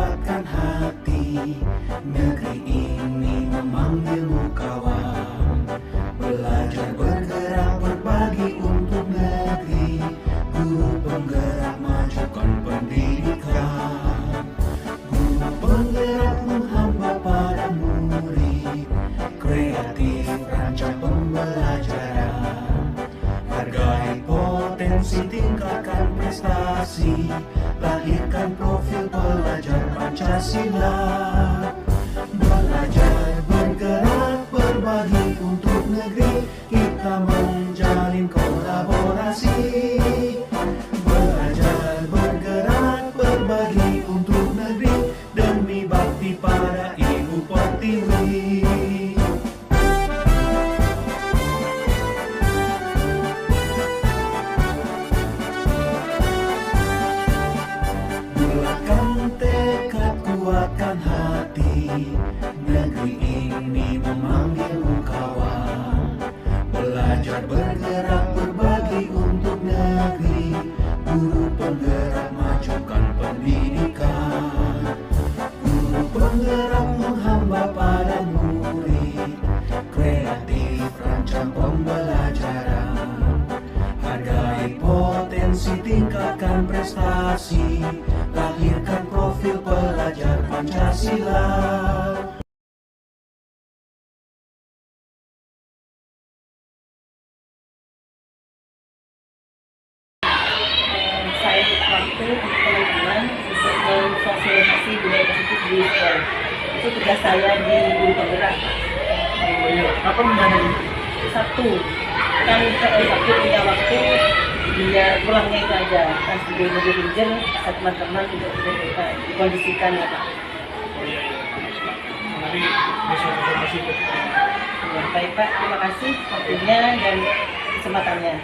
kuatkan hati. Negeri ini memanggilmu kawan. Belajar bergerak berbagi untuk negeri. Guru penggerak majukan pendidikan. Guru penggerak menghamba pada murid. Kreatif rancang pembelajaran. Hargai potensi, tingkatkan prestasi. Lahirkan profil pelajar Pancasila. Belajar bergerak berbagi untuk negeri. Kita menjalin kolaborasi. Belajar bergerak berbagi untuk negeri. Demi bakti pada Ibu Pertiwi. Bulatkan tekad, kuatkan hati. Negeri ini memanggilmu kawan. Belajar bergerak berbagi untuk negeri. Guru penggerak majukan pendidikan. Guru penggerak menghamba pada murid. Kreatif rancang pembelajaran. Hargai potensi, tingkatkan prestasi. Lahirkan profil pelajar Pancasila. Saya waktu teman-teman untuk mensosialisasi budaya positif di sekolah. Itu tugas saya di Guru Penggerak. Apa mengenai Sabtu kan Sabtu punya waktu, dia pulangnya itu aja kan sebagai manajer teman-teman untuk kita dikondisikan ya Pak. nanti besok masih Ya, baik Pak, terima kasih waktunya dan kesempatannya.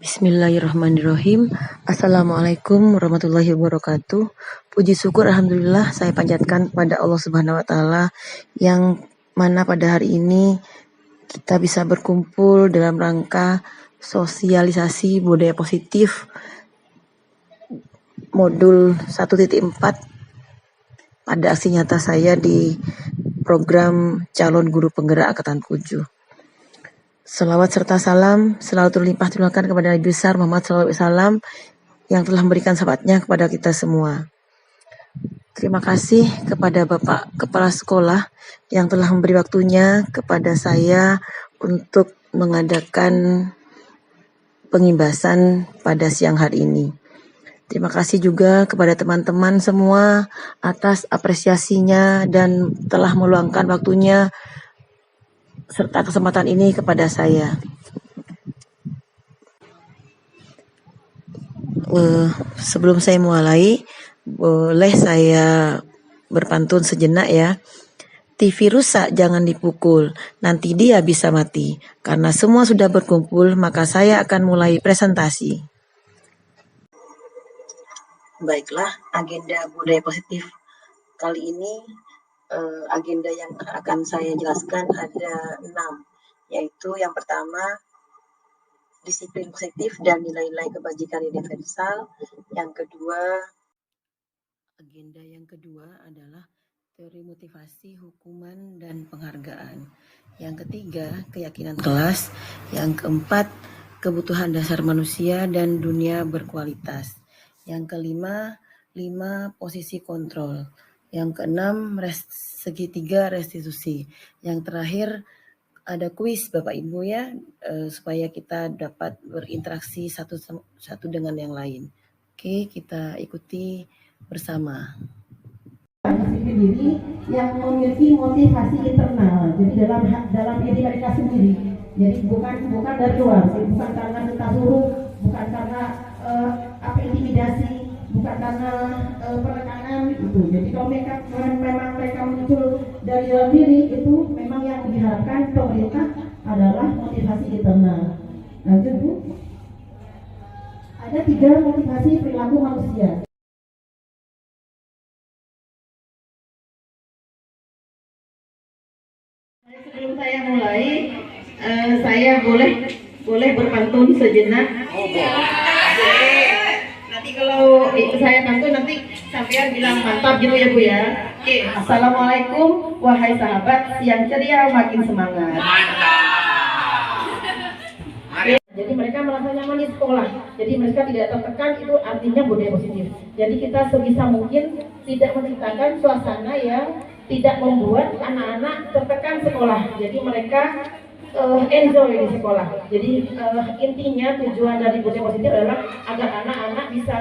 Bismillahirrahmanirrahim. Assalamualaikum warahmatullahi wabarakatuh. Puji syukur alhamdulillah saya panjatkan kepada Allah Subhanahu wa taala yang mana pada hari ini kita bisa berkumpul dalam rangka sosialisasi budaya positif modul 1.4 pada aksi nyata saya di program calon guru penggerak Angkatan 7. Salawat serta salam selalu terlimpah terlimpahkan kepada Nabi besar Muhammad SAW yang telah memberikan syafaatnya kepada kita semua. Terima kasih kepada Bapak Kepala Sekolah yang telah memberi waktunya kepada saya untuk mengadakan pengimbasan pada siang hari ini. Terima kasih juga kepada teman-teman semua atas apresiasinya dan telah meluangkan waktunya serta kesempatan ini kepada saya. Sebelum saya mulai, boleh saya berpantun sejenak ya. TV rusak jangan dipukul, nanti dia bisa mati. Karena semua sudah berkumpul, maka saya akan mulai presentasi. Baiklah, agenda budaya positif kali ini, agenda yang akan saya jelaskan ada 6, yaitu yang pertama, disiplin positif dan nilai-nilai kebajikan universal. Yang kedua, agenda yang kedua adalah teori motivasi, hukuman, dan penghargaan. Yang ketiga, keyakinan kelas. Yang keempat, kebutuhan dasar manusia dan dunia berkualitas. Yang kelima, 5 posisi kontrol. Yang keenam, segitiga restitusi. Yang terakhir, ada kuis Bapak Ibu ya, supaya kita dapat berinteraksi satu dengan yang lain. Oke, kita ikuti bersama. Sendiri yang memiliki motivasi internal, jadi dalam diri mereka sendiri, jadi bukan dari luar, jadi bukan karena kita suruh, bukan karena intimidasi, bukan karena penekanan gitu. Jadi kalau memang mereka muncul dari dalam diri, itu memang yang diharapkan pemerintah adalah motivasi internal. Lanjut Bu. Ada 3 motivasi perilaku manusia. Sebelum saya mulai, saya boleh berpantun sejenak. Nanti kalau saya pantun nanti sampean bilang mantap gitu ya Bu ya. Oke, assalamualaikum wahai sahabat, siang ceria makin semangat. Jadi mereka merasa nyaman di sekolah, jadi mereka tidak tertekan, itu artinya budaya positif. Jadi kita sebisa mungkin tidak menciptakan suasana yang tidak membuat anak-anak tertekan sekolah. Jadi mereka enjoy di sekolah. Jadi intinya tujuan dari budaya positif adalah agar anak-anak bisa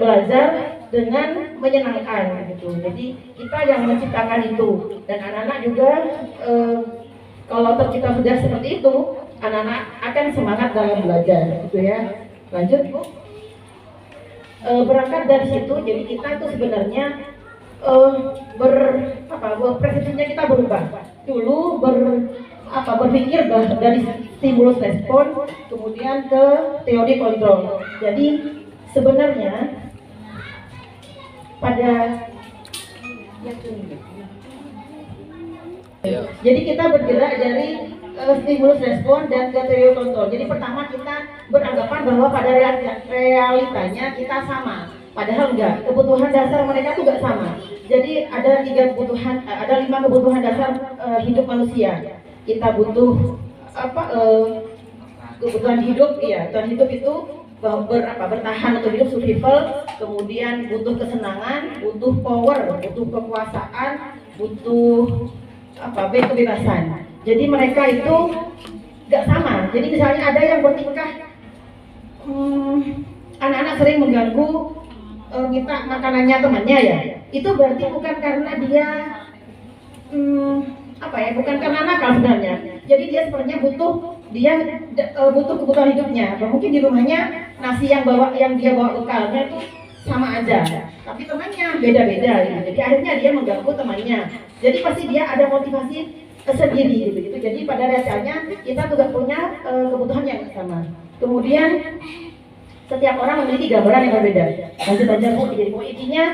belajar dengan menyenangkan gitu. Jadi kita yang menciptakan itu, dan anak-anak juga kalau kita sudah seperti itu, anak-anak akan semangat dalam belajar gitu ya. Lanjut Bu. Berangkat dari situ, jadi kita tuh sebenarnya persepsinya kita berubah. Dulu berpikir dari stimulus respon, kemudian ke teori kontrol. Jadi sebenarnya jadi kita bergerak dari stimulus respon dan ke teori kontrol. Jadi pertama kita beranggapan bahwa pada realitanya kita sama, padahal enggak. Kebutuhan dasar mereka tuh enggak sama. Jadi ada 5 kebutuhan dasar hidup manusia. Kita butuh kebutuhan hidup, ya. Kebutuhan hidup itu bertahan untuk hidup, survival, kemudian butuh kesenangan, butuh power, butuh kekuasaan, butuh kebebasan. Jadi mereka itu nggak sama. Jadi misalnya ada yang bertingkah, anak-anak sering mengganggu minta makanannya temannya ya. Itu berarti bukan karena dia bukan karena nakal sebenarnya. Jadi dia sebenarnya butuh kebutuhan hidupnya. Mungkin di rumahnya nasi yang dia bawa bekalnya itu sama aja, tapi temannya beda-beda gitu. Jadi akhirnya dia mengganggu temannya. Jadi pasti dia ada motivasi sendiri gitu. Jadi pada dasarnya kita juga punya kebutuhan yang sama. Kemudian setiap orang memiliki gambaran yang berbeda. Lanjut aja Bu. Jadi intinya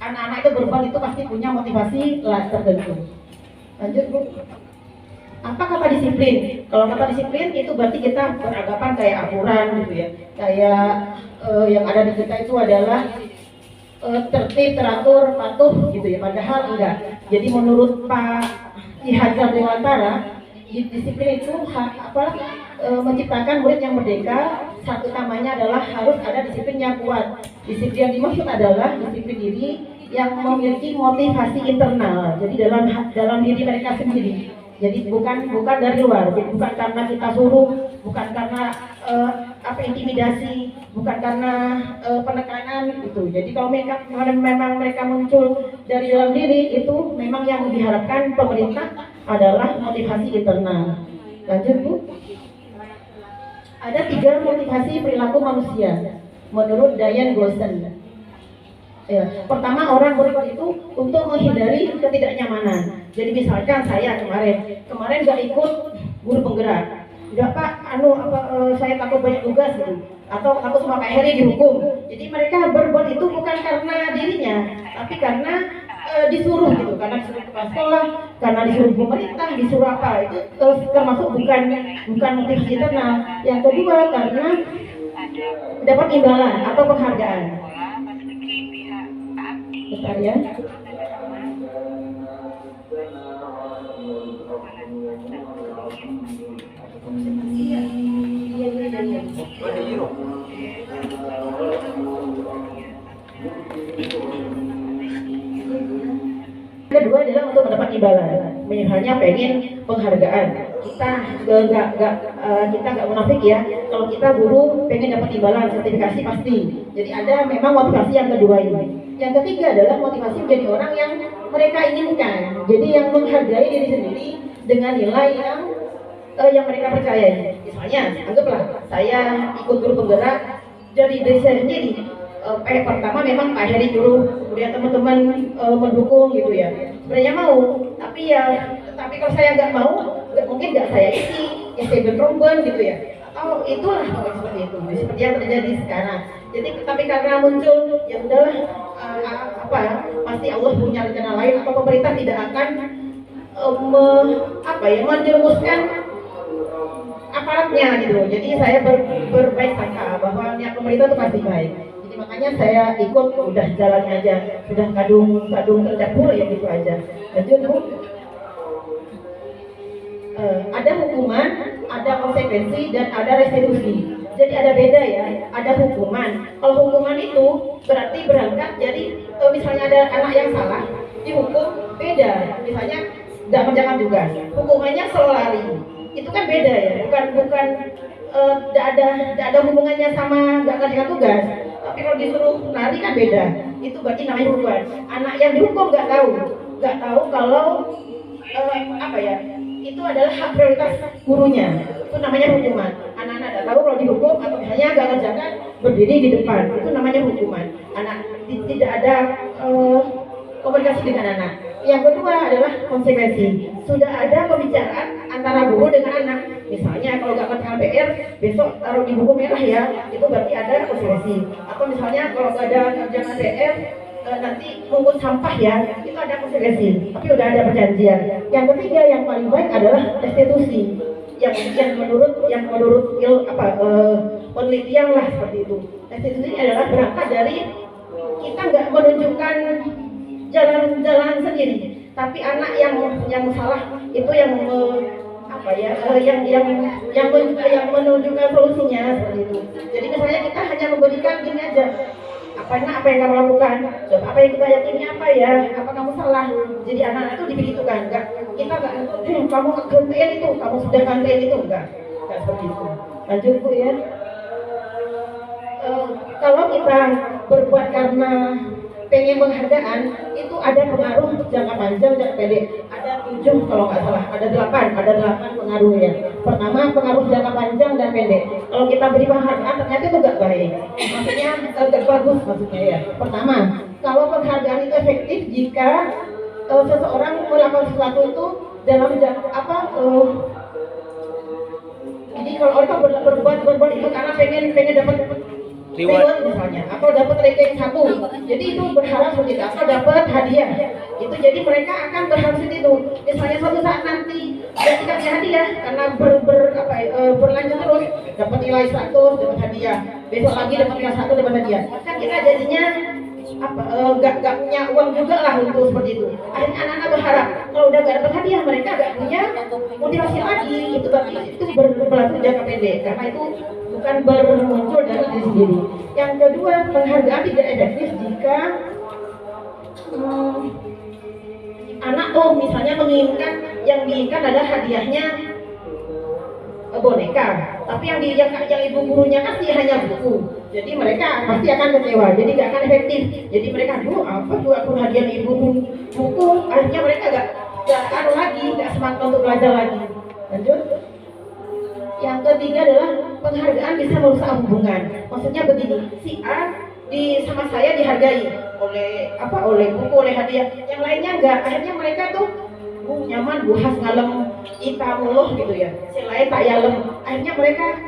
anak-anak itu berubah itu pasti punya motivasi tertentu. Lanjut Bu. Apa kata disiplin? Kalau kata disiplin itu berarti kita beranggapan kayak aturan gitu ya. Kayak yang ada di kita itu adalah tertib, teratur, patuh gitu ya. Padahal enggak. Jadi menurut Pak Ki Hajar Dewantara, disiplin itu menciptakan murid yang merdeka. Satu utamanya adalah harus ada disiplin yang kuat. Disiplin yang dimaksud adalah disiplin diri yang memiliki motivasi internal. Jadi dalam diri mereka sendiri. Jadi bukan dari luar. Jadi bukan karena kita suruh, bukan karena intimidasi, bukan karena penekanan gitu. Jadi kalau memang mereka muncul dari dalam diri, itu memang yang diharapkan pemerintah adalah motivasi internal. Lanjut Bu. Ada 3 motivasi perilaku manusia menurut Diane Glosson. Ya, pertama, orang berbuat itu untuk menghindari ketidaknyamanan. Jadi misalkan saya kemarin nggak ikut guru penggerak, nggak Pak, saya takut banyak tugas gitu, atau takut sama Pak Heri dihukum. Jadi mereka berbuat itu bukan karena dirinya, tapi karena disuruh gitu, karena disuruh kepala sekolah, karena disuruh pemerintah, disuruh apa, itu termasuk bukan motivasi internal. Yang kedua, karena dapat imbalan atau penghargaan. Bentar ya. Kedua adalah untuk mendapat imbalan. Misalnya pengen penghargaan. Kita nggak munafik ya. Kalau kita guru pengen dapat imbalan, sertifikasi pasti. Jadi ada memang motivasi yang kedua ini. Yang ketiga adalah motivasi menjadi orang yang mereka inginkan. Jadi yang menghargai diri sendiri dengan nilai yang mereka percayai. Misalnya, anggaplah saya ikut guru penggerak dari diri saya sendiri. Pertama memang Pak Heri nyuruh, kemudian teman-teman mendukung gitu ya. Sebenarnya mau, tapi kalau saya nggak mau, mungkin nggak saya isi, ya saya bentromben gitu ya. Atau itulah seperti itu, seperti yang terjadi sekarang. Jadi tapi karena muncul, ya udahlah, pasti Allah punya rencana lain, atau pemerintah tidak akan menjerumuskan aparatnya gitu. Jadi saya berbaik sangka bahwa niat pemerintah itu pasti baik. Jadi Jadi makanya saya ikut, udah jalan aja, sudah kadung terdapur ya gitu aja. Lanjut Bu. Ada hukuman, ada konsekuensi, dan ada restitusi. Jadi ada beda ya, ada hukuman. Kalau hukuman itu berarti berangkat, jadi misalnya ada anak yang salah, dihukum beda. Misalnya jangan juga, hukumannya selalu lari. Itu kan beda ya, bukan tidak ada hubungannya sama nggak kerjakan tugas. Tapi kalau disuruh lari kan beda. Itu berarti namanya hukuman. Anak yang dihukum nggak tahu kalau apa ya, itu adalah hak prioritas gurunya. Itu namanya hukuman. Anak-anak tidak tahu kalau dihukum, atau misalnya nggak kerjakan berdiri di depan, itu namanya hukuman. Anak tidak ada komunikasi dengan anak. Yang kedua adalah konsekuensi. Sudah ada pembicaraan antara guru dengan anak. Misalnya kalau nggak kerjakan PR, besok taruh di buku merah ya, itu berarti ada konsekuensi. Atau misalnya kalau nggak ada kerjaan PR, nanti pungut sampah ya, itu ada konsekuensi. Tapi udah ada perjanjian. Yang ketiga yang paling baik adalah restitusi. Yang menurut penelitian lah seperti itu. Restitusi adalah berangkat dari kita nggak menunjukkan jalan sendiri, tapi anak yang salah itu yang menunjukkan solusinya seperti itu. Jadi misalnya kita hanya memberikan gini aja, apa yang kamu lakukan, apa yang kita yakini apa ya, apa kamu salah. Jadi anak-anak itu dibegitukan, kita nggak kamu gantiin itu, kamu sudah gantiin itu, enggak seperti itu. Lanjut Bu ya. Kalau kita berbuat karena pengen penghargaan, itu ada pengaruh jangka panjang, jangka pendek. Ada 7 kalau nggak salah, ada 8 pengaruh ya. Pertama, pengaruh jangka panjang dan pendek. Kalau kita beri penghargaan ternyata itu nggak baik, maksudnya nggak bagus maksudnya ya. Pertama, kalau penghargaan itu efektif jika seseorang melakukan sesuatu itu dalam jadi kalau orang berbuat itu karena pengen dapat reward misalnya, atau dapat ranking 1, jadi itu berharap seperti itu, atau dapat hadiah, itu jadi mereka akan berharap seperti itu. Misalnya suatu saat nanti dia dikasih hadiah karena berlanjut terus, dapat nilai 100 dapat hadiah, besok lagi dapat nilai 1 dapat hadiah, kan kita jadinya nggak punya uang juga lah untuk seperti itu. Akhirnya anak-anak berharap kalau udah nggak dapat hadiah mereka nggak punya motivasi lagi. Itu berarti itu berlaku jangka pendek, karena itu bukan bermuncul dari diri sendiri. Yang kedua, penghargaan tidak efektif jika anak misalnya yang diinginkan adalah hadiahnya boneka, tapi yang ibu gurunya kasih hanya buku. Jadi mereka pasti akan kecewa, jadi nggak akan efektif. Jadi mereka apa juga aku hadiah ibu buku, akhirnya mereka nggak semangat untuk belajar lagi. Lanjut. Yang ketiga adalah penghargaan bisa merusak hubungan. Maksudnya begini, si A sama saya dihargai oleh buku, oleh hadiah, yang lainnya enggak. Akhirnya mereka tuh nyaman, buhas ngalem ita muluh gitu ya. Si lain tak yalem. Akhirnya mereka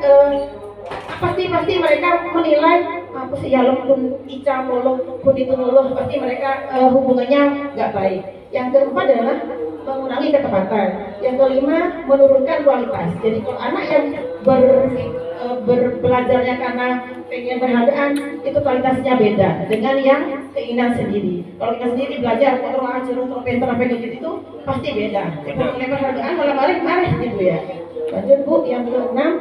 pasti mereka menilai apa sih yalem pun ica muluh pun itu muluh, pasti mereka hubungannya nggak baik. Yang keempat adalah mengurangi ketepatan. Yang kelima, menurunkan kualitas. Jadi kalau anak yang belajarnya karena pengen berhargaan, itu kualitasnya beda dengan yang keinginan sendiri. Kalau kita sendiri belajar kalau orang pintar pengen gitu itu pasti beda. Kalau pengen berhargaan malah marah gitu ya. Lanjut Bu, yang keenam.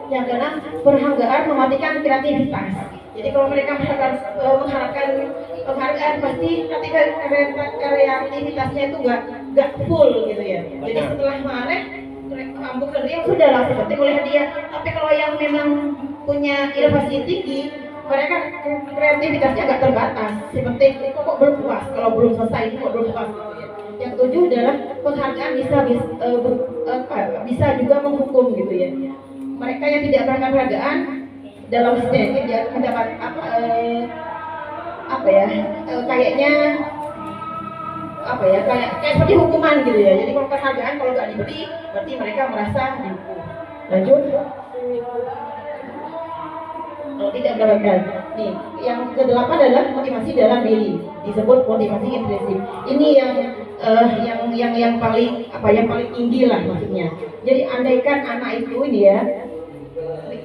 Yang keenam, penghargaan mematikan kreativitas. Jadi kalau mereka mengharapkan penghargaan, pasti ketika kreativitasnya itu nggak full gitu ya. Jadi setelah marah, bekerja sudah lah seperti oleh dia. Tapi kalau yang memang punya inovasi tinggi, mereka kreativitasnya nggak terbatas. Seperti kok belum puas, kalau belum selesai kok belum puas. Yang ketujuh adalah penghargaan bisa juga menghukum gitu ya. Mereka yang tidak mendapatkan penghargaan dalam sistem dia mendapat kayak seperti hukuman gitu ya. Jadi kalau penghargaan kalau nggak diberi berarti mereka merasa dihukum. Lanjut. Kalau tidak mendapatkan. Nih, yang ke-8 adalah motivasi dalam diri. Disebut motivasi intrinsik. Ini yang paling tinggi lah maksudnya. Jadi andaikan anak itu ini ya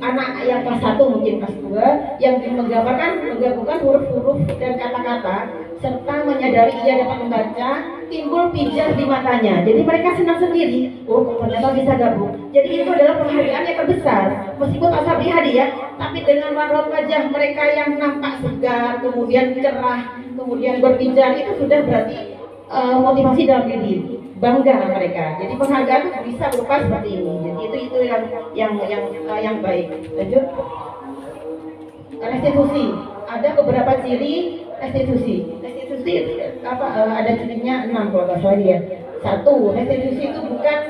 anak yang kelas 1 mungkin kelas 2 yang menggabungkan huruf-huruf dan kata-kata serta menyadari ia dapat membaca, timbul pijar di matanya. Jadi mereka senang sendiri, oh ternyata bisa gabung. Jadi itu adalah penghargaan yang terbesar. Meskipun tak sabri hadiah, tapi dengan raut wajah mereka yang nampak segar, kemudian cerah, kemudian berpijar, itu sudah berarti motivasi dalam diri, bangga mereka. Jadi penghargaan itu bisa berupa seperti ini. Jadi itu yang baik. Lanjut. Restitusi. Ada beberapa ciri restitusi. Restitusi ada cirinya 6 kalau nggak salah ya. 1. Restitusi itu bukan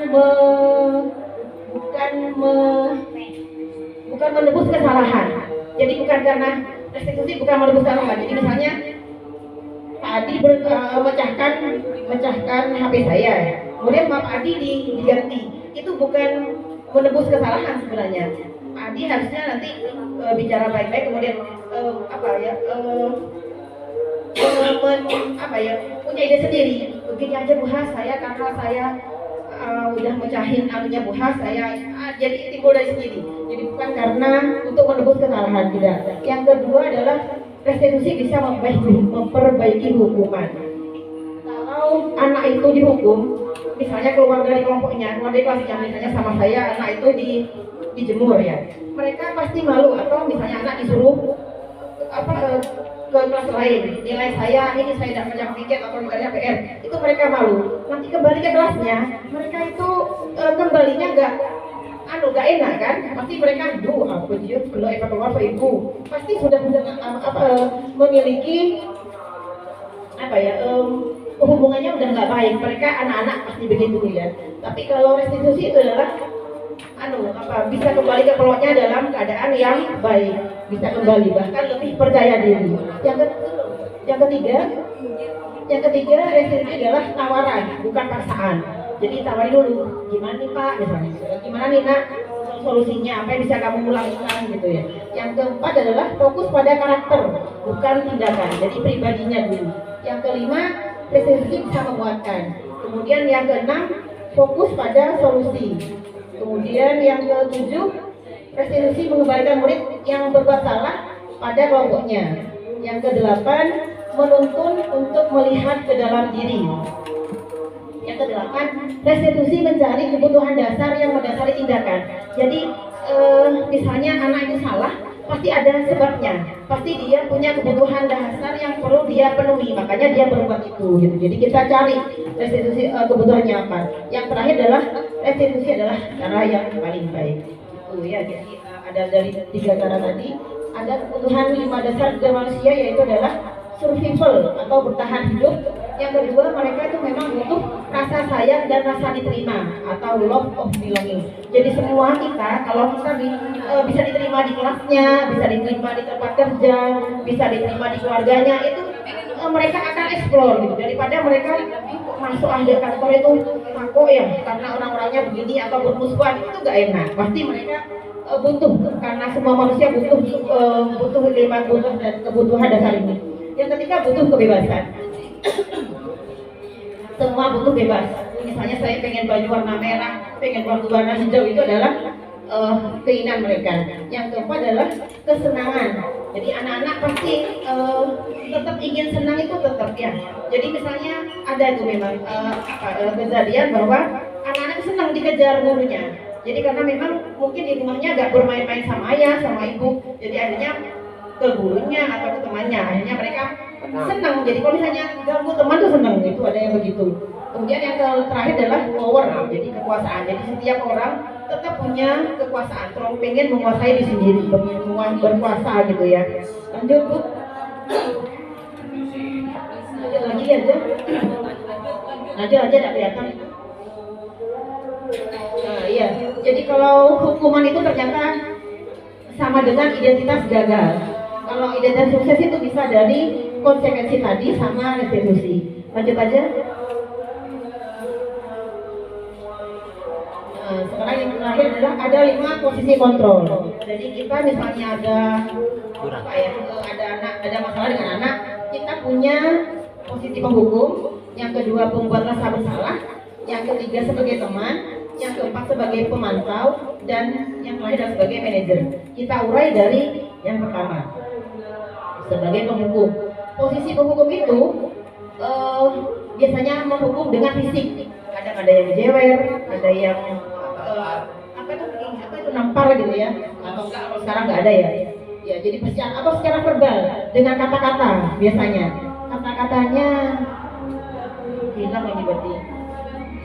menebus kesalahan. Jadi bukan karena restitusi bukan menebus kesalahan. Jadi misalnya Pak Adi mecahkan HP saya, kemudian Pak Adi diganti. Itu bukan menebus kesalahan sebenarnya. Pak Adi harusnya nanti bicara baik-baik, kemudian punya ide sendiri. Begini aja Bu Has, karena saya udah mecahin anunya Bu Has, jadi timbul dari sendiri. Jadi bukan karena untuk menebus kesalahan, tidak. Yang kedua adalah restitusi bisa memperbaiki hukuman. Kalau anak itu dihukum, misalnya keluar dari kelompoknya, keluar dari kelasnya, misalnya sama saya, anak itu dijemur ya, mereka pasti malu. Atau misalnya anak disuruh ke kelas lain, nilai saya ini saya tidak macam tiket atau misalnya PR, itu mereka malu. Nanti kembali ke kelasnya, mereka itu kembalinya nggak enak kan? Pasti mereka aku dia keluar ibu, pasti sudah memiliki hubungannya udah nggak baik. Mereka anak-anak pasti begitu ya. Tapi kalau restitusi itu adalah bisa kembali ke kelompoknya dalam keadaan yang baik, bisa kembali bahkan lebih percaya diri. Yang ketiga restitusi adalah tawaran, bukan paksaan. Jadi tawari dulu, gimana nih Pak, misalnya, gimana nih Nak, solusinya, apa yang bisa kamu lakukan gitu ya. Yang keempat adalah fokus pada karakter, bukan tindakan, jadi pribadinya dulu. Yang kelima, restitusi bisa menguatkan. Kemudian yang keenam, fokus pada solusi. Kemudian yang ketujuh, restitusi mengembalikan murid yang berbuat salah pada kelompoknya. Yang kedelapan, menuntun untuk melihat ke dalam diri. Yang kedelapan, restitusi mencari kebutuhan dasar yang mendasari tindakan. Jadi misalnya anak itu salah, pasti ada sebabnya. Pasti dia punya kebutuhan dasar yang perlu dia penuhi, makanya dia berbuat itu gitu. Jadi kita cari restitusi kebutuhannya apa. Yang terakhir adalah restitusi adalah cara yang paling baik. Itu ya. Jadi ada dari 3 cara tadi. Ada kebutuhan 5 dasar ke manusia, yaitu adalah survival atau bertahan hidup. Yang kedua, mereka itu memang butuh rasa sayang dan rasa diterima atau love of belonging. Jadi semua kita, kalau kita bisa diterima di kelasnya, bisa diterima di tempat kerja, bisa diterima di keluarganya, itu mereka akan explore gitu. Daripada mereka masuk ahli kantor itu takut ya karena orang-orangnya begini atau bermusuhan, itu gak enak. Pasti mereka butuh, karena semua manusia butuh 5 kebutuhan dasar ini. Yang ketiga, butuh kebebasan. Semua butuh bebas. Misalnya saya pengen baju warna merah, pengen baju warna hijau, itu adalah keinginan mereka. Yang keempat adalah kesenangan. Jadi anak-anak pasti tetap ingin senang, itu tetap ya. Jadi misalnya ada itu memang kejadian bahwa anak-anak senang dikejar gurunya. Jadi karena memang mungkin di rumahnya nggak bermain-main sama ayah, sama ibu, jadi akhirnya ke gurunya atau ke temannya, akhirnya mereka senang. Jadi kalau misalnya ganggu teman tuh senang, itu ada yang begitu. Kemudian yang terakhir adalah power, jadi kekuasaan. Jadi setiap orang tetap punya kekuasaan, terus pengen menguasai diri sendiri, pengen berkuasa gitu ya. Lanjut Bu. Lagi aja. Nanti aja tidak kelihatan. Nah, iya. Jadi kalau hukuman itu ternyata sama dengan identitas gagal. Kalau identitas sukses itu bisa dari konsekuensi tadi sama restitusi. Lanjut aja. Nah, sekarang yang terakhir adalah ada 5 posisi kontrol. Jadi kita misalnya ada ada masalah dengan anak, kita punya posisi penghukum, yang kedua pembuat rasa bersalah, yang ketiga sebagai teman, yang keempat sebagai pemantau, dan yang terakhir sebagai manajer. Kita urai dari yang pertama sebagai penghukum. Posisi penghukum itu biasanya menghukum dengan fisik. Kadang ada yang jewer, ada yang apa itu nampar gitu ya, atau enggak, kalau sekarang nggak ada ya. Ya, jadi atau secara verbal dengan kata-kata biasanya. Kata-katanya hilang ini berarti.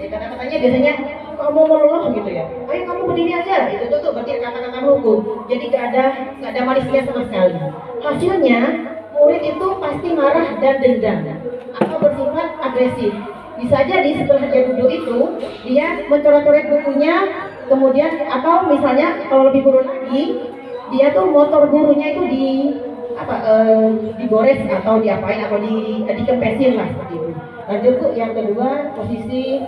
Ya, kata-katanya biasanya kamu meloloh gitu ya. Ayo kamu berdiri aja. Itu tuh berarti kata-kata hukum. Jadi nggak ada manisnya sama sekali. Hasilnya murid itu pasti marah dan dendam atau bersifat agresif. Bisa jadi setelah dia duduk itu dia mencoret-coret bukunya, kemudian atau misalnya kalau lebih buruk lagi dia tuh motor gurunya itu digores atau diapain atau dikempesin lah seperti itu. Lanjut Bu, yang kedua posisi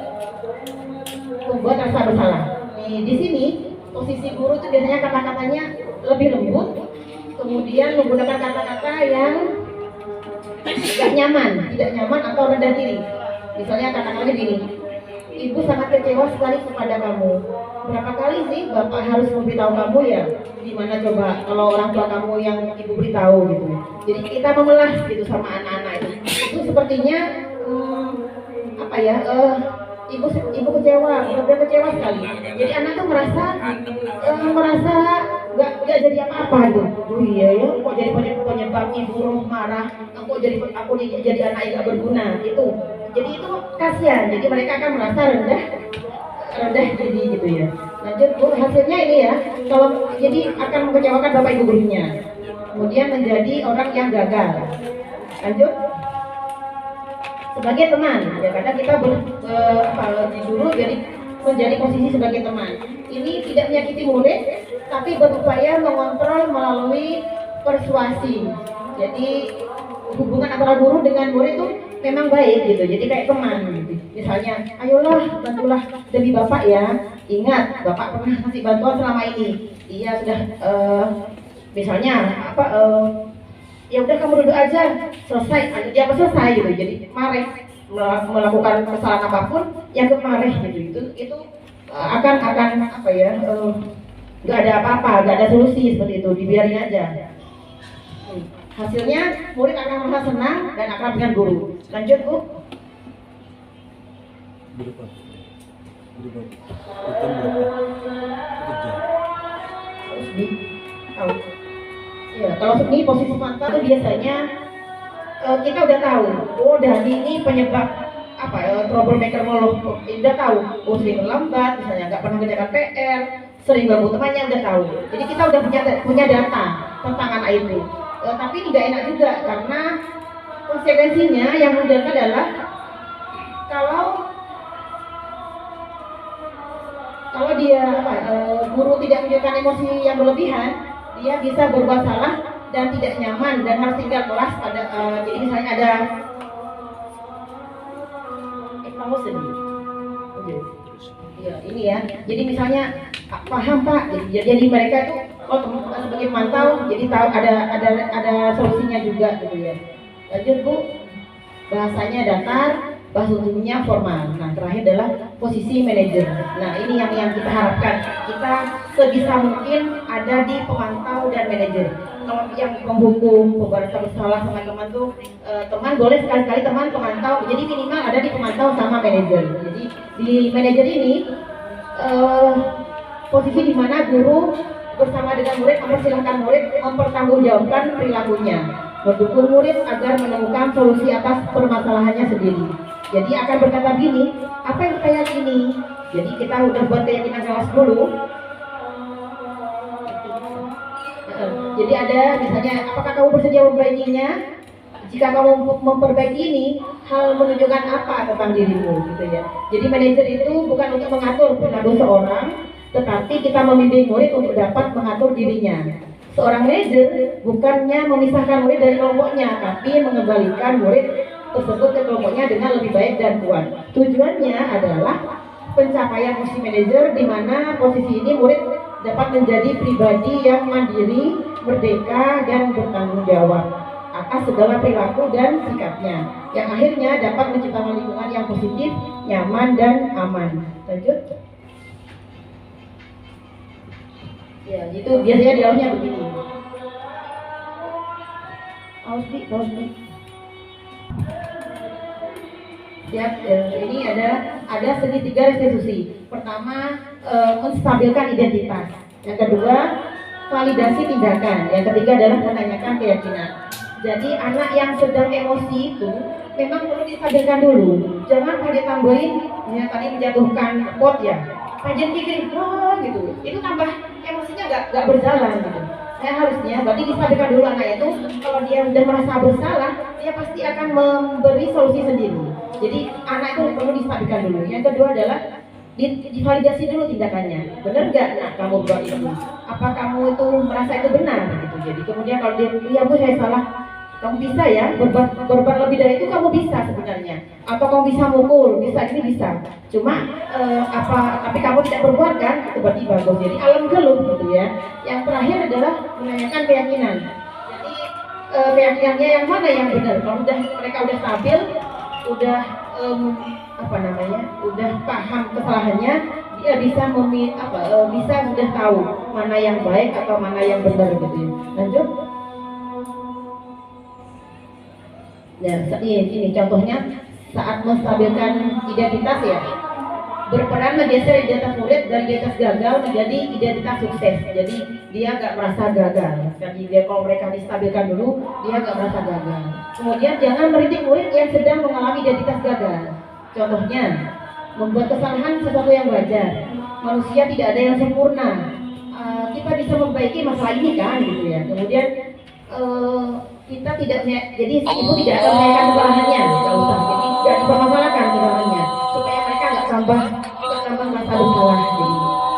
membuat rasa bersalah. Di sini posisi guru itu biasanya kata-katanya lebih lembut, kemudian menggunakan kata-kata yang tidak nyaman atau rendah diri. Misalnya kata-katanya gini, ibu sangat kecewa sekali kepada kamu. Berapa kali sih bapak harus memberitahu kamu ya? Gimana coba kalau orang tua kamu yang ibu beritahu gitu. Jadi kita memelas gitu sama anak-anak itu. Itu sepertinya ibu kecewa, udah kecewa sekali. Jadi anak tuh merasa nggak jadi apa-apa gitu. Oh iya ya, kok jadi penyebab ibu roh marah, aku jadi anak yang nggak berguna itu. Jadi itu kasihan. Jadi mereka akan merasa rendah jadi gitu ya. Lanjut Bu, hasilnya ini ya, kalau jadi akan mengecewakan bapak ibu gurunya. Kemudian menjadi orang yang gagal. Lanjut. Sebagai teman, ya kadang kita dulu jadi menjadi posisi sebagai teman. Ini tidak menyakiti murid, tapi berupaya mengontrol melalui persuasi. Jadi hubungan antara guru dengan murid itu memang baik gitu. Jadi kayak teman gitu. Misalnya, ayolah bantulah demi bapak ya. Ingat, bapak pernah kasih bantuan selama ini. Iya sudah. Misalnya ya udah kamu duduk aja, selesai, dia selesai gitu. Jadi marah melakukan kesalahan apapun yang marah gitu. Itu akan nggak ada apa-apa, nggak ada solusi seperti itu, dibiarin aja. Hasilnya murid akan merasa senang dan akrab dengan guru. Lanjut Bu. Ya, kalau ini posisi mantap itu biasanya kita udah tahu, oh Dani ini penyebab troublemaker mulu, udah tahu, oh sering terlambat, misalnya nggak pernah mengerjakan PR, sering ganggu temannya, udah tahu. Jadi kita udah punya data tentang anak itu. Tapi tidak enak juga karena konsekuensinya yang mudah adalah kalau dia guru tidak menunjukkan emosi yang berlebihan, dia bisa berbuat salah dan tidak nyaman dan harus tinggal kelas. Jadi misalnya ada ya, ini ya. Jadi misalnya paham Pak. Jadi mereka itu teman-teman sebagai pemantau, jadi tahu ada solusinya juga gitu ya. Lanjut Bu, bahasanya datar, bahasa umumnya formal. Nah terakhir adalah posisi manajer. Nah ini yang kita harapkan, kita sebisa mungkin ada di pemantau dan manajer. Kalau yang penghukum, pembahasan bersalah sama teman tuh teman boleh sekali-kali teman pemantau. Jadi minimal ada di pemantau sama manajer. Jadi di manajer ini posisi di mana guru bersama dengan murid mempersilahkan murid mempertanggungjawabkan perilakunya, mendukung murid agar menemukan solusi atas permasalahannya sendiri. Jadi akan berkata gini, apa yang saya yakini? Jadi kita udah buat keyakinan kelas dulu. Jadi ada misalnya, apakah kamu bersedia memperbaikinya? Jika kamu memperbaiki ini, hal menunjukkan apa tentang dirimu, gitu ya. Jadi manajer itu bukan untuk mengatur perilaku seorang, tetapi kita membimbing murid untuk dapat mengatur dirinya. Seorang manajer bukannya memisahkan murid dari kelompoknya, tapi mengembalikan murid tersebut ke kelompoknya dengan lebih baik dan kuat. Tujuannya adalah pencapaian fungsi manajer, di mana posisi ini murid dapat menjadi pribadi yang mandiri, merdeka, dan bertanggung jawab atas segala perilaku dan sikapnya, yang akhirnya dapat menciptakan lingkungan yang positif, nyaman, dan aman. Lanjut. Ya, itu biasanya dialognya begini. Pause nih. Siap, ini ada segitiga restitusi. Pertama, menstabilkan identitas. Yang kedua, validasi tindakan. Yang ketiga adalah menanyakan keyakinan. Jadi anak yang sedang emosi itu memang perlu distabilkan dulu. Jangan pada tambahin, ya tadi menjatuhkan pot ya. Pajen kiri, gitu. Itu tambah emosinya nggak berjalan gitu. Saya harusnya, berarti distabilkan dulu anak itu. Kalau dia sudah merasa bersalah, dia pasti akan memberi solusi sendiri. Jadi anak itu perlu distabilkan dulu. Yang kedua adalah divalidasi dulu tindakannya. Benar nggak kamu buat itu? Apa kamu itu merasa itu benar gitu. Jadi kemudian kalau dia, iya bu saya salah. Kamu bisa ya berbuat lebih dari itu, kamu bisa sebenarnya. Atau kamu bisa mukul, bisa ini bisa. Cuma tapi kamu tidak berbuat kan? Itu berarti bagus. Jadi alam geluh gitu ya. Yang terakhir adalah menanyakan keyakinan. Jadi keyakinannya yang mana yang benar? Kalau mereka udah stabil, udah udah paham kesalahannya, dia bisa bisa sudah tahu mana yang baik atau mana yang benar gitu ya. Lanjut. Ya, ini contohnya saat menstabilkan identitas ya, berperan menggeser identitas murid dari identitas gagal menjadi identitas sukses. Jadi dia nggak merasa gagal. Jadi dia kalau mereka distabilkan dulu, dia nggak merasa gagal. Kemudian jangan meritik murid yang sedang mengalami identitas gagal. Contohnya, membuat kesalahan sesuatu yang wajar. Manusia tidak ada yang sempurna. Kita bisa memperbaiki masalah ini kan, gitu ya. Kemudian kita tidak, jadi ibu tidak akan menanyakan kesalahannya, nggak usah. Jadi nggak dipermasalahkan kesalahannya, supaya mereka nggak tambah merasa bersalah.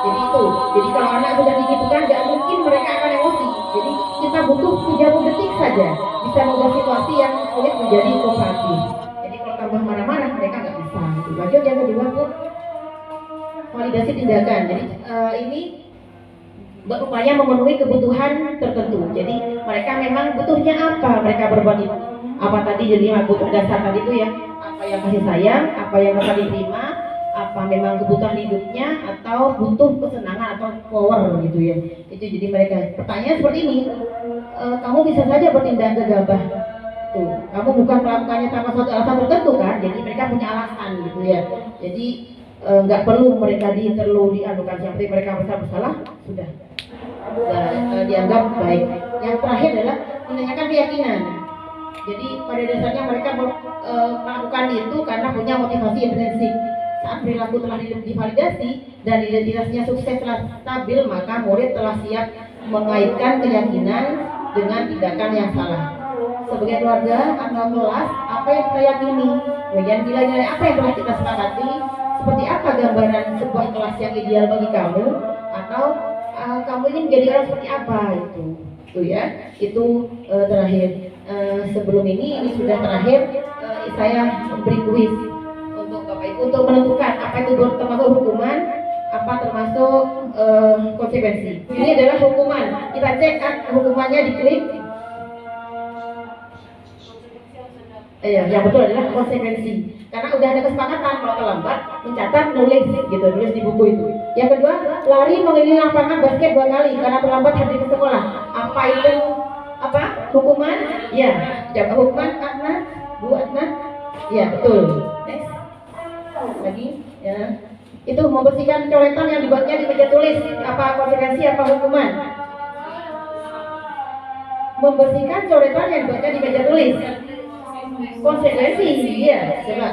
Jadi itu. Jadi kalau anak sudah digitukan, nggak mungkin mereka akan emosi. Jadi kita butuh 30 detik saja bisa mengubah situasi yang sulit menjadi kooperatif. Jadi kalau tambah marah-marah, mereka nggak bisa. Lanjut yang kedua bu, validasi tindakan. Jadi ini berupaya memenuhi kebutuhan tertentu. Jadi mereka memang butuhnya apa mereka berbuat itu. Apa tadi jadi butuh dasar tadi itu ya. Apa yang kasih sayang, apa yang mereka diterima, apa memang kebutuhan hidupnya, atau butuh kesenangan atau power gitu ya. Itu jadi mereka pertanyaan seperti ini. Kamu bisa saja bertindak gegabah. Tuh, kamu bukan melakukannya tanpa suatu alasan tertentu kan. Jadi mereka punya alasan gitu ya. Jadi nggak perlu mereka dianukan. Yang penting mereka merasa bersalah sudah. Dianggap baik. Yang terakhir adalah menanyakan keyakinan. Jadi pada dasarnya mereka melakukan itu karena punya motivasi intrinsik. Saat perilaku telah divalidasi dan identitasnya sukses telah stabil, maka murid telah siap mengaitkan keyakinan dengan tindakan yang salah. Sebagai keluarga atau kelas, apa yang kita yakini? Kemudian nilai-nilai apa yang telah kita sepakati? Seperti apa gambaran sebuah kelas yang ideal bagi kamu? Atau kamu ingin menjadi orang seperti apa itu ya, itu terakhir. Sebelum ini sudah terakhir, saya beri kuis untuk Bapak Ibu untuk menentukan apa itu termasuk hukuman, apa termasuk konsekuensi. Ini adalah hukuman. Kita cek kan hukumannya, diklik. Yang betul adalah konsekuensi. Karena udah ada kesepakatan kalau terlambat mencatat, nulis di buku itu. Yang kedua, lari mengelilingi lapangan basket 2 kali karena terlambat hadir ke sekolah. Apa itu? Hukuman? Ya, jawab hukuman. Bu Adna? Ya, betul. Next. Lagi, ya. Itu membersihkan coretan yang dibuatnya di meja tulis. Apa konsekuensi, apa hukuman? Membersihkan coretan yang dibuatnya di meja tulis. Konsekuensi, iya, coba.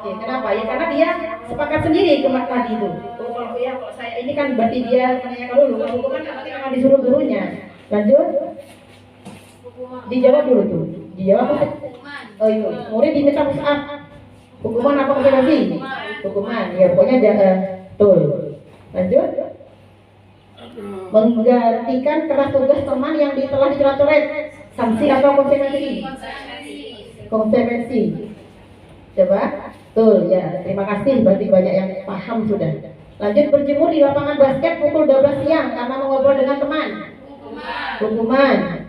Oke, kenapa? Ya karena dia sepakat sendiri tadi itu. Kalau saya ini kan berarti dia menanyakan dulu. Kalau hukuman nanti akan disuruh gurunya. Lanjut. Dijawab dulu tuh. Dijawab apa? Oh iya, murid diminta push up. Hukuman apa konsekuensi? Hukuman. Ya pokoknya betul. Lanjut. Menggantikan kertas tugas teman yang telah dicoret-coret. Sanksi atau konsekuensi? Konsekuensi. Coba. Betul ya. Terima kasih, berarti banyak yang paham sudah. Lanjut, berjemur di lapangan basket pukul 12 siang karena mengobrol dengan teman. Hukuman.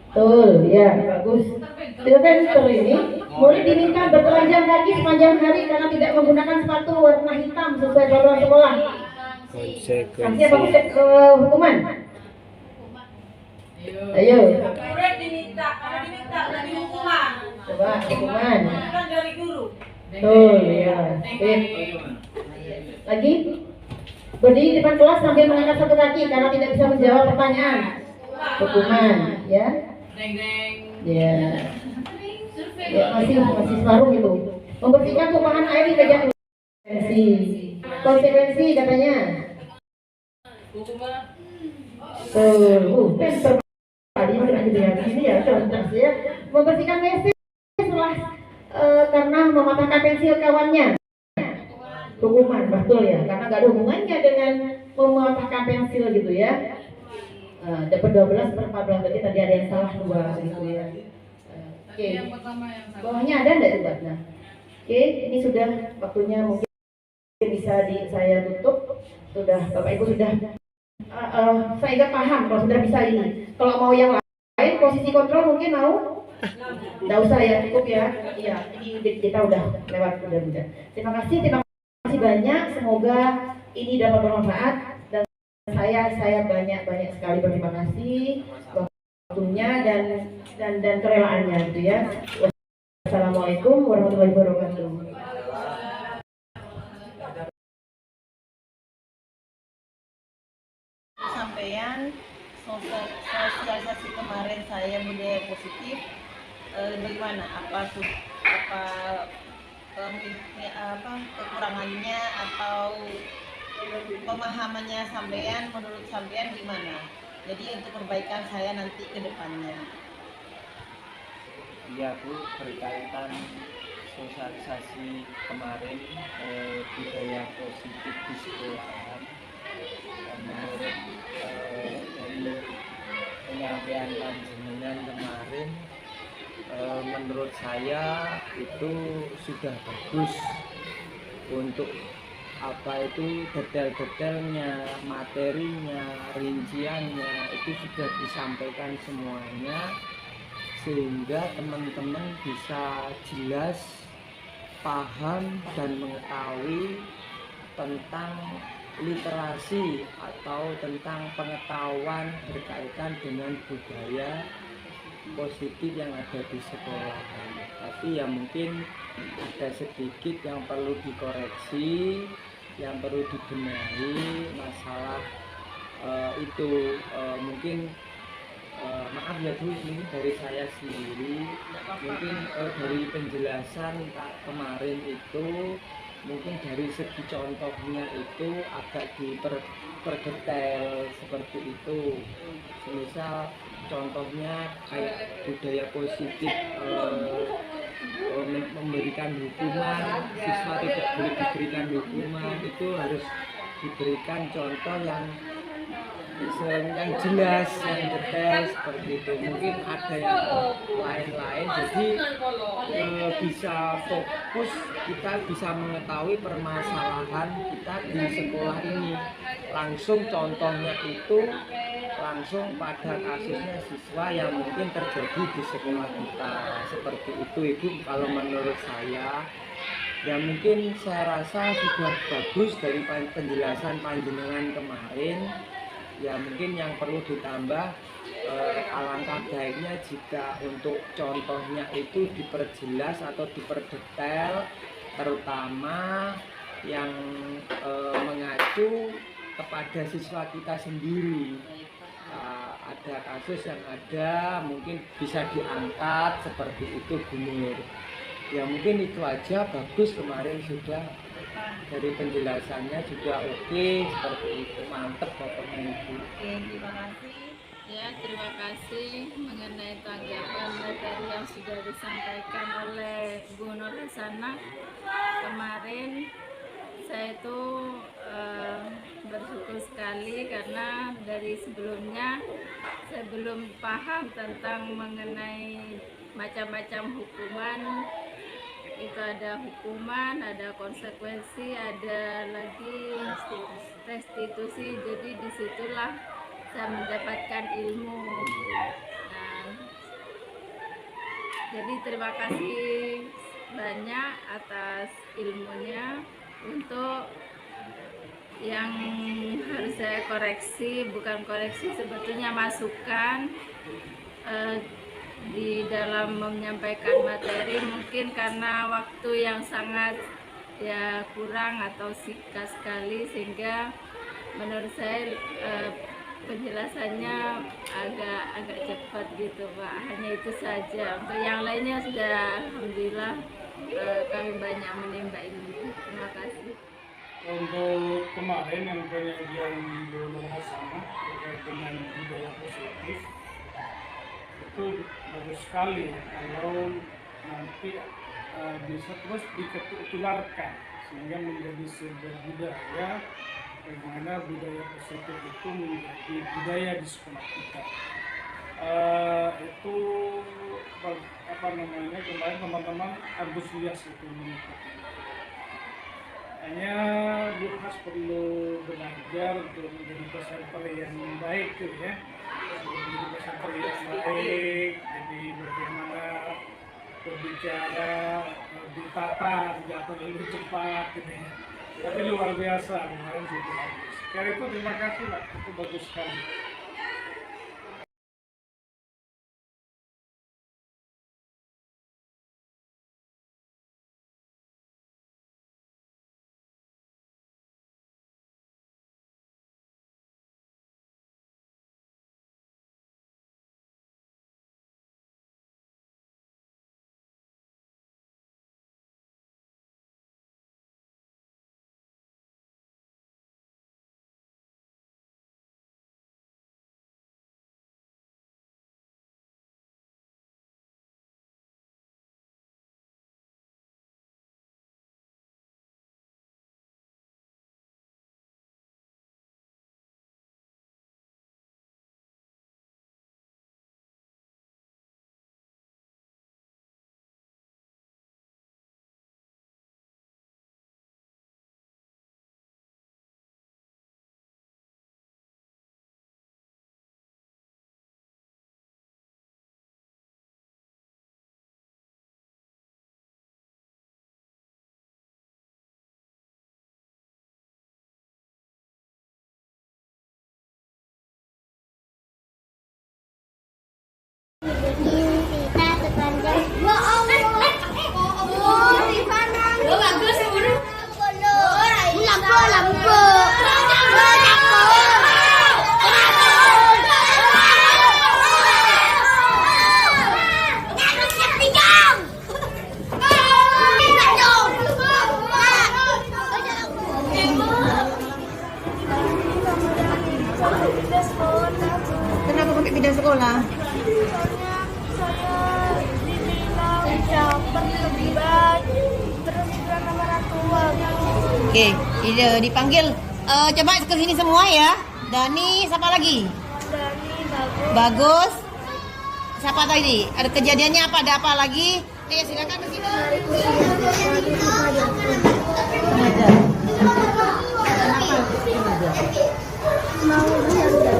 Betul ya, bagus. Filter ini murid diminta bertelanjang kaki sepanjang hari karena tidak menggunakan sepatu warna hitam sesuai peraturan sekolah. Sanksi apa hukuman? Ayo. Diminta dari hukuman. Coba hukuman. Kan dari guru. Betul ya. Sip. Lagi. Berdiri di depan kelas sambil mengangkat satu kaki karena tidak bisa menjawab pertanyaan. Hukuman, ya. Ya. Ya, masih separuh itu. Membersihkan tumpahan air di meja konsekuensi katanya. Pinter. Tadi ini ya, cerdas ya. Membersihkan WC setelah karena mematahkan pensil kawannya. Hukuman, betul ya, karena nggak ada hubungannya dengan mematahkan pensil gitu ya. Dapat 12/14 berarti tadi ada yang salah 2 gitu ya. Oke. Bawahnya ada enggak coba? Nah. Oke, ini sudah waktunya mungkin bisa saya tutup. Sudah Bapak Ibu sudah saya nggak paham kalau sudah bisa ini. Kalau mau yang lain posisi kontrol mungkin mau? Nggak usah ya, cukup ya. Iya, ini kita udah lewat udah. Terima kasih banyak. Semoga ini dapat bermanfaat dan saya banyak sekali berterima kasih waktunya dan kerelaannya gitu ya. Wassalamualaikum warahmatullahi wabarakatuh. Sampaian sosialisasi kemarin saya budaya positif, bagaimana kekurangannya atau pemahamannya sampean, menurut sampean gimana? Jadi untuk perbaikan saya nanti ke depannya. Iya Bu, berkaitan sosialisasi kemarin budaya positif di sekolahan. Menurut dari penyampaian panjenengan kemarin, menurut saya itu sudah bagus untuk itu detail-detailnya, materinya, rinciannya itu sudah disampaikan semuanya sehingga teman-teman bisa jelas, paham dan mengetahui tentang literasi atau tentang pengetahuan berkaitan dengan budaya positif yang ada di sekolah. Tapi ya mungkin ada sedikit yang perlu dikoreksi, yang perlu dibenahi masalah itu mungkin maaf ya Bu, ini dari saya sendiri mungkin dari penjelasan kemarin itu mungkin dari segi contohnya itu agak diperdetail seperti itu. Misal contohnya kayak budaya positif memberikan hukuman, siswa tidak boleh diberikan hukuman, itu harus diberikan contoh yang jelas, yang detail seperti itu. Mungkin ada yang lain-lain, jadi bisa fokus, kita bisa mengetahui permasalahan kita di sekolah ini langsung. Contohnya itu langsung pada kasusnya siswa yang mungkin terjadi di sekolah kita, seperti itu Ibu. Kalau menurut saya ya mungkin saya rasa sudah bagus dari penjelasan panjenengan kemarin. Ya mungkin yang perlu ditambah, alangkah baiknya jika untuk contohnya itu diperjelas atau diperdetail, terutama yang mengacu kepada siswa kita sendiri. Ada kasus yang ada mungkin bisa diangkat seperti itu Bu Nur. Ya mungkin itu aja, bagus kemarin sudah dari penjelasannya juga oke, seperti itu. Mantep pokoknya Ibu. Oke, terima kasih. Ya, terima kasih mengenai tanggapan materi yang sudah disampaikan oleh Bu Nur Hasanah kemarin. Saya itu bersyukur sekali karena dari sebelumnya saya belum paham tentang mengenai macam-macam hukuman. Itu ada hukuman, ada konsekuensi, ada lagi restitusi. Jadi disitulah saya mendapatkan ilmu. Nah, jadi terima kasih banyak atas ilmunya untuk Yang harus saya koreksi, bukan koreksi, sebetulnya masukan di dalam menyampaikan materi, mungkin karena waktu yang sangat ya kurang atau singkat sekali, sehingga menurut saya penjelasannya agak cepat gitu Pak. Hanya itu saja. Untuk yang lainnya sudah alhamdulillah kami banyak menimba ilmu. Terima kasih. Untuk kemarin yang penyajian Gunung Hasanah terkait dengan budaya positif itu bagus sekali kalau nanti bisa terus ditularkan sehingga menjadi sebuah budaya, bagaimana budaya positif itu menjadi budaya di sekolah kita. Itu apa namanya, kemarin teman-teman antusias itu mengikuti. Hanya Bu Has perlu belajar untuk menjadi presenter yang baik gitu ya, menjadi presenter yang baik, jadi bagaimana berbicara, ditata, tidak terlalu cepat gitu ya. Tapi luar biasa kemarin sudah bagus. Karena itu terima kasih lah, itu bagus sekali. Kenapa pakai pindah sekolah? Oke, dipanggil. Coba ke sini semua ya. Dani, siapa lagi? Bagus. Siapa tadi? Ada kejadiannya apa? Ada apa lagi? Ayo silakan ke sini. Sengaja. Kenapa sengaja?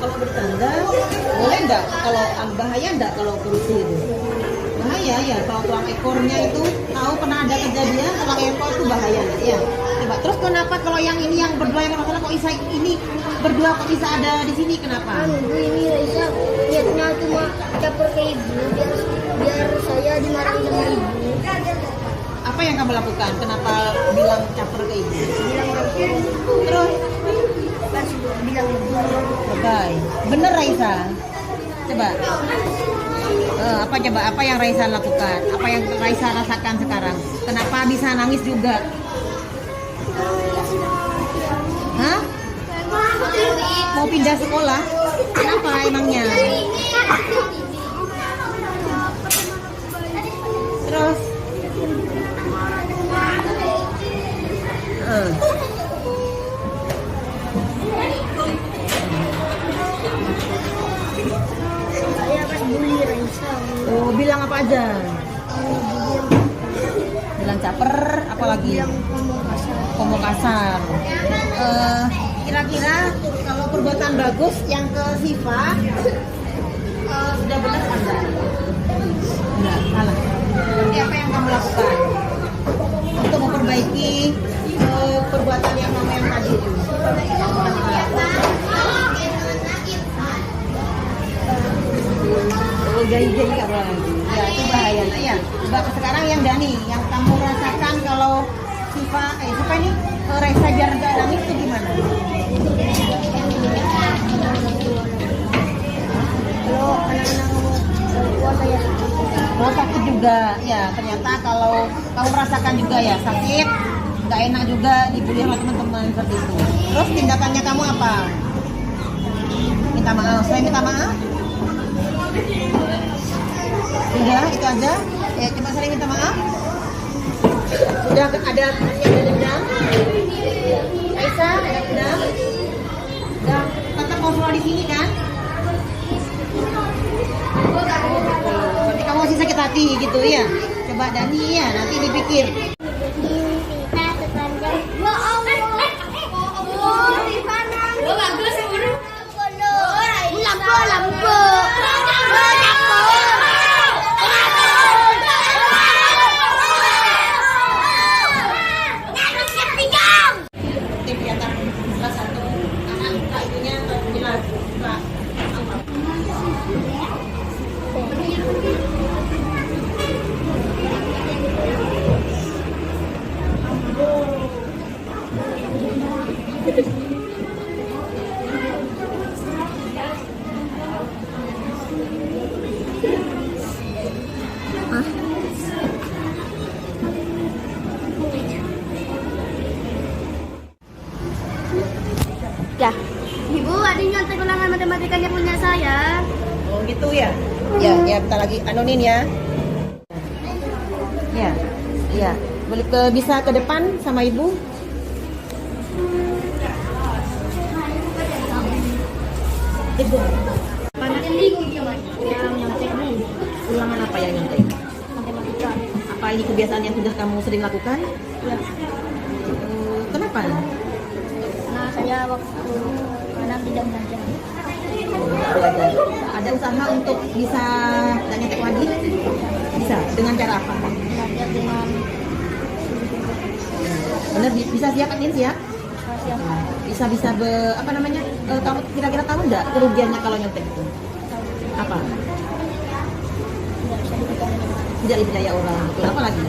Kalau bercanda boleh enggak? Kalau bahaya enggak kalau korupsi itu? Bahaya ya, kalau tulang ekornya itu tahu pernah ada kejadian tulang ekor itu bahaya ya. Coba terus kenapa kalau yang ini yang berdua yang masalah kok bisa ini berdua kok bisa ada di sini kenapa? Bu, ini Raisa niatnya cuma caper ke ibu biar saya dimarahin sama ibu. Apa yang kamu lakukan? Kenapa bilang caper ke ibu? Bilang orang tua. Terus Pas bilang ibu. bye. Bener Raisa? Coba. Apa yang Raisa lakukan? Apa yang Raisa rasakan sekarang? Kenapa bisa nangis juga? Hah? Mau pindah sekolah? Kenapa emangnya? Terus? Saya pas bully Raisa. Oh, bilang apa aja? Bilang caper, apalagi? Bilang ngomong kasar. Ngomong kasar. Kira-kira kalau perbuatan bagus yang ke Siva sudah benar kan enggak? Enggak, salah. Jadi apa yang kamu lakukan untuk memperbaiki perbuatan perbuatan yang tadi itu. Gai-gai nggak boleh lagi. Ya itu bahaya. Ya. Sekarang yang Dani, yang kamu rasakan kalau Siva ini Reza Jarga nangis itu gimana? Kalau anak-anak perempuan saya Sakit juga, ya ternyata kalau kamu merasakan juga ya sakit, nggak enak juga dibully sama teman-teman seperti itu. Terus tindakannya kamu apa? Minta maaf, saya minta maaf. Udah, itu aja. Ya, coba saling minta maaf. Udah ada dendam. Aisyah, ada dendam. Udah, tetap ngobrol di sini kan? Berarti kamu masih sakit hati gitu ya? Coba Dani ya, nanti dipikir. kita sepanjang ya Allah. Oh, di mana? Lo bagus ya, Bro. Lampu. Kelihatan salah satu anak luka itunya jelas luka. Ya. Ibu, ada nyontek ulangan matematikanya punya saya. Oh gitu ya? Ya, bentar lagi anonin ya. Ya. Boleh bisa ke depan sama ibu? Ibu. Yang nyontek nih, Ulangan apa yang nyontek? matematika. Apa ini kebiasaan yang sudah kamu sering lakukan? Ya. Kenapa? Nah, saya waktu anak tidak belajar. Belajar. Ada usaha untuk bisa tidak nyontek lagi? Bisa. Dengan cara apa? Belajar dengan Benar bisa siap kan? Siap? siapa? Bisa apa namanya? Kamu kira-kira tahu nggak kerugiannya kalau nyontek itu? Apa? Tidak bisa dipercaya. Tidak dipercaya orang. Betul, apa lagi?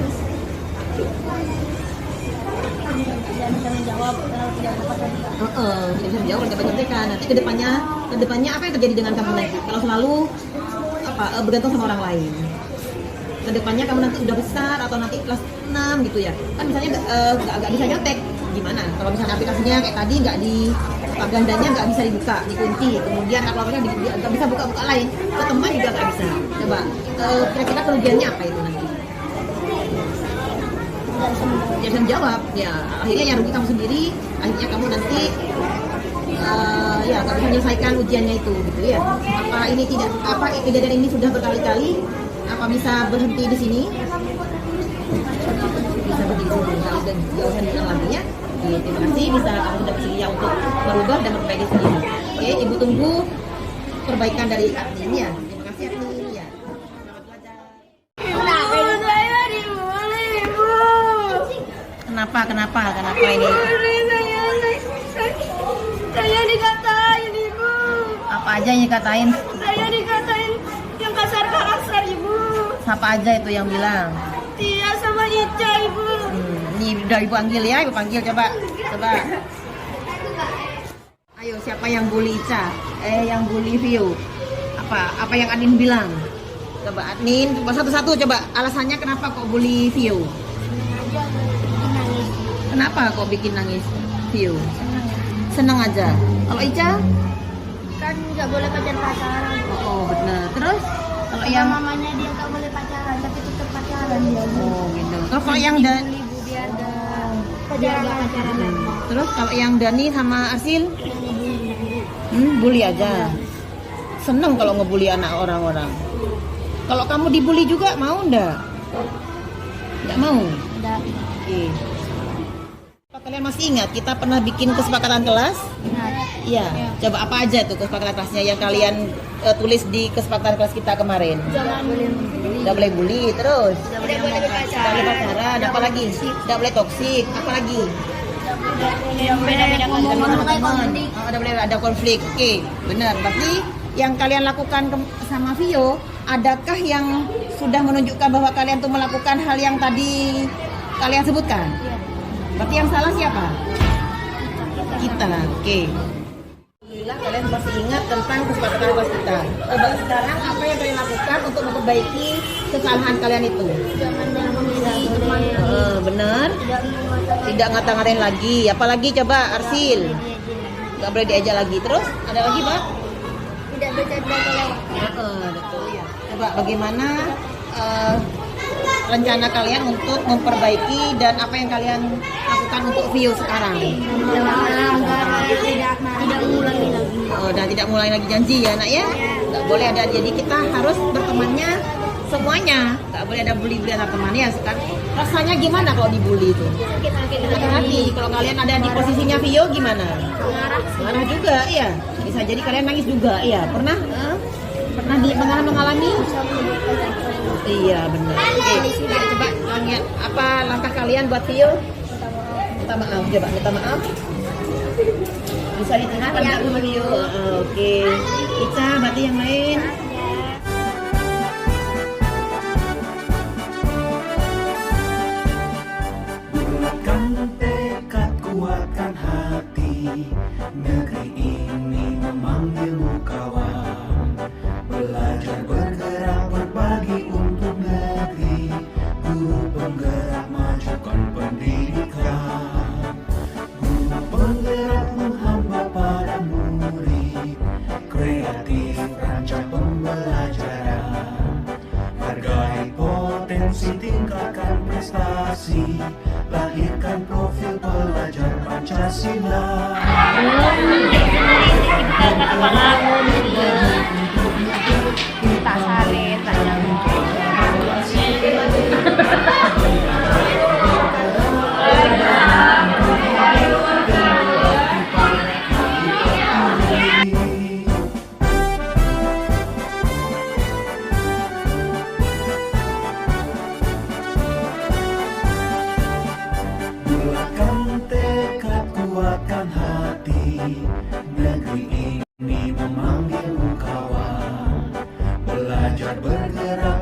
Tidak bisa menjawab kalau tidak dapat tadi. Tidak bisa menjawab dapat nyontekan. Nanti kedepannya apa yang terjadi dengan kamu nanti? Kalau selalu bergantung sama orang lain. Kedepannya kamu nanti udah besar atau nanti kelas 6 gitu ya. Kan misalnya nggak bisa nyontek. Gimana? Kalau misalnya aplikasinya kayak tadi nggak di gandanya nggak bisa dibuka, dikunci. Kemudian aplikasinya nggak bisa buka lain. Ke teman juga nggak bisa. Coba kira-kira kerugiannya apa itu nanti? Tidak bisa menjawab. Ya akhirnya yang rugi kamu sendiri. Akhirnya kamu nanti nggak bisa menyelesaikan ujiannya itu, gitu ya. Apa kejadian ini sudah berkali-kali? Apa bisa berhenti di sini? Bisa berhenti di sini. Kalau udah jauh diulang lagi ya. Terima kasih bisa kamu sudah bersedia untuk merubah dan memperbaiki sendiri. Oke, ibu tunggu perbaikan dari admin ya. Terima kasih admin ya. Selamat belajar. Saya dibully, Ibu. Kenapa ini? Saya dikatain, Ibu. Apa aja yang dikatain? Saya dikatain yang kasar-kasar, Ibu. Siapa aja itu yang bilang? Tia sama Ica, Ibu. Ini udah ibu panggil ya, ibu panggil coba. Ayo siapa yang bully Ica? Yang bully Vio? Apa yang admin bilang? Coba admin, satu-satu coba. Alasannya kenapa kok bully Vio? Kenapa kok bikin nangis Vio? Senang aja. Kalau Ica? Kan nggak boleh pacaran. Oh benar. Terus kalau yang mamanya dia nggak boleh pacaran, tapi tetap pacaran dia. Oh gitu. Terus kalau yang Ibu biar nggak pacaran lagi. Terus kalau yang Dani sama Asil? Bully aja. Seneng kalau ngebully anak orang-orang. Kalau kamu dibully juga mau ndak? Nggak mau? Nggak. Oke. Apa kalian masih ingat kita pernah bikin kesepakatan kelas? Iya. Coba apa aja tuh kesepakatan kelasnya yang kalian tulis di kesepakatan kelas kita kemarin? Jangan boleh membuli. Nggak boleh bully, terus? Nggak boleh pacaran. Nggak boleh pacaran, apa lagi? Nggak boleh toksik, apa lagi? Nggak beda-beda kan teman-teman. Ada konflik. Oke, benar. Berarti yang kalian lakukan sama Vio, adakah yang sudah menunjukkan bahwa kalian tuh melakukan hal yang tadi kalian sebutkan? Berarti yang salah siapa? Kita. Oke. Alhamdulillah kalian masih ingat tentang kesepakatan kelas kita. Coba sekarang apa yang kalian lakukan untuk memperbaiki kesalahan kalian itu? Benar. Tidak ngata-ngatain lagi. Apalagi coba Arsil. Gak boleh diajak lagi. Terus ada lagi, Pak? Tidak bercanda kelewat. Betul ya. Coba bagaimana rencana kalian untuk memperbaiki dan apa yang kalian lakukan untuk Vio sekarang? Tidak mengulangi lagi. Dan tidak mulai lagi janji ya nak ya? Nggak boleh ada, jadi kita harus bertemannya semuanya. Nggak boleh ada bully-bully antar teman ya. Sekarang rasanya gimana kalau dibully itu? Sakit hati. Kalau kalian ada di posisinya Vio gimana? Marah juga, iya. Bisa jadi kalian nangis juga, iya. Pernah mengalami? Iya benar. Oke, coba lihat apa langkah kalian buat Vio? Minta maaf, coba minta maaf. Bisa diterima nggak sama Vio? Oke. Ica, berarti yang lain. Bulatkan tekad, kuatkan hati. Negeri ini memanggilmu kawan. Belajar bergerak berbagi untuk negeri. Guru penggerak majukan pendidikan. Guru penggerak menghamba pada murid. Kreatif rancang pembelajaran. Hargai potensi, tingkatkan prestasi. Lahirkan profil pelajar Pancasila. Tak salin, tak Bulatkan tekad, kuatkan hati. Negeri ini memanggilmu kawan. Belajar bergerak.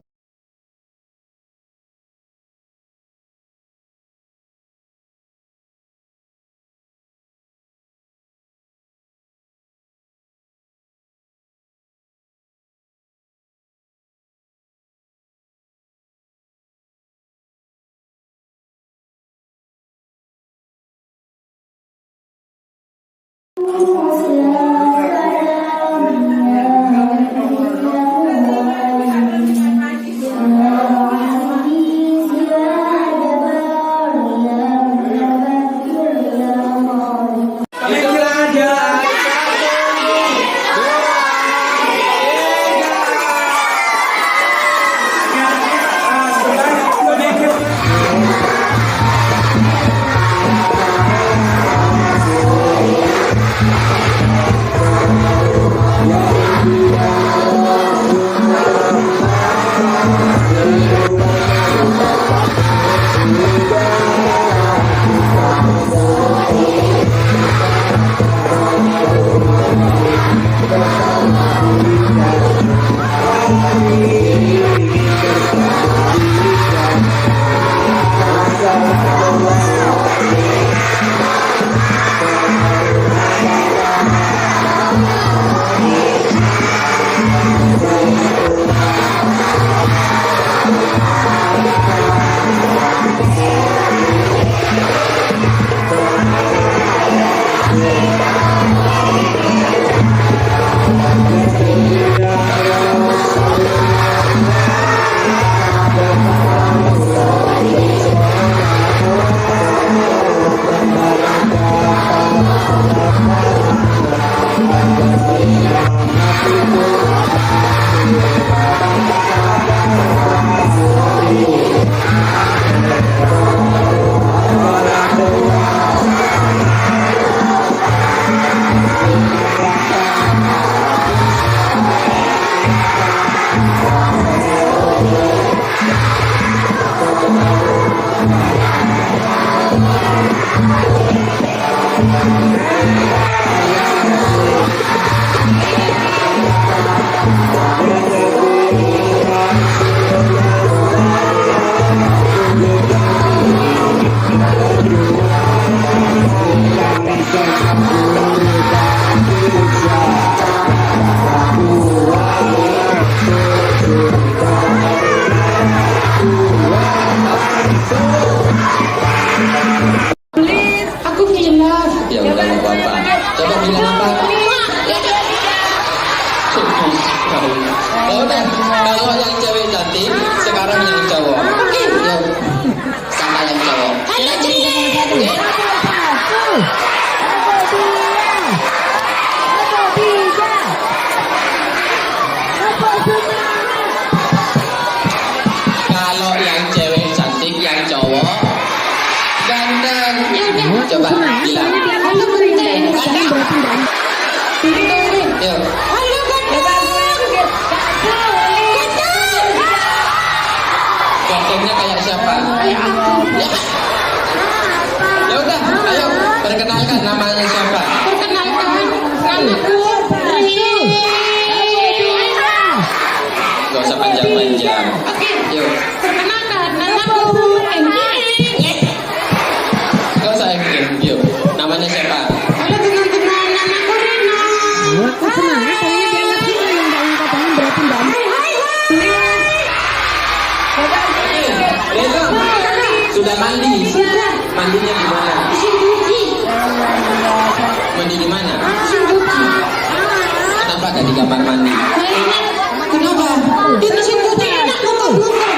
Kalau yang cewek cantik, yang cowok ganteng. Coba bilang. Yuk. Gantengnya kayak siapa? Ya udah, ayo perkenalkan namanya siapa? Perkenalkan, namaku Rini. Gak usah panjang-panjang. Oke. Yuk. Perkenalkan, namaku Rini. Gak usah acting. Yuk. Namanya siapa? Halo teman-teman, namaku Rina. Reno, sudah mandi? Mandinya di mana? Mandi di mana? Kenapa gak di kamar mandi? Kenapa? Di mesin cuci enak, muka-muka.